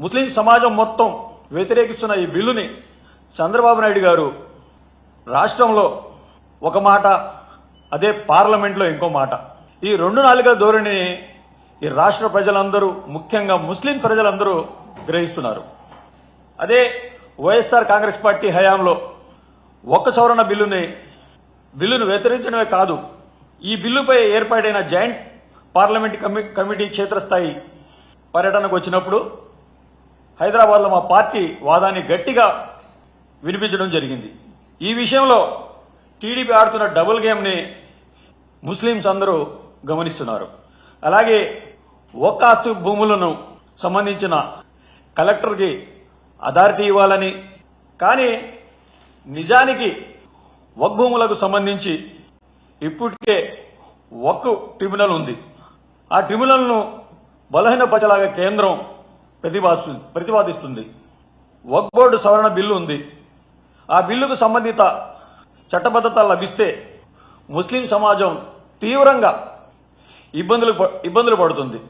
ముస్లిం సమాజం మొత్తం వ్యతిరేకిస్తున్న ఈ బిల్లుని చంద్రబాబు నాయుడు గారు రాష్ట్రంలో ఒక మాట, అదే పార్లమెంట్లో ఇంకో మాట, ఈ రెండు నాలుగల ధోరణిని ఈ రాష్ట్ర ప్రజలందరూ, ముఖ్యంగా ముస్లిం ప్రజలందరూ గ్రహిస్తున్నారు. అదే వైఎస్ఆర్ కాంగ్రెస్ పార్టీ హయాంలో ఒక్క సవరణ బిల్లును వ్యతిరేకించడమే కాదు, ఈ బిల్లుపై ఏర్పాటైన జాయింట్ పార్లమెంట్ కమిటీ క్షేత్రస్థాయి పర్యటనకు వచ్చినప్పుడు హైదరాబాద్లో మా పార్టీ వాదాన్ని గట్టిగా వినిపించడం జరిగింది. ఈ విషయంలో టీడీపీ ఆడుతున్న డబుల్ గేమ్ని ముస్లింస్ అందరూ గమనిస్తున్నారు. అలాగే వక్ఫ్ భూములను సంబంధించిన కలెక్టర్కి అథారిటీ ఇవ్వాలని, కానీ నిజానికి వక్ఫ్ భూములకు సంబంధించి ఇప్పటికే వక్ఫ్ ట్రిబ్యునల్ ఉంది. ఆ ట్రిబ్యునల్ను బలహీనపరచలాగా కేంద్రం ప్రతిపాదిస్తుంది. వక్ఫ్ బోర్డు సవరణ బిల్లు ఉంది. ఆ బిల్లుకు సంబంధిత చట్టబద్ధత లభిస్తే ముస్లిం సమాజం తీవ్రంగా ఇబ్బందులు పడుతుంది.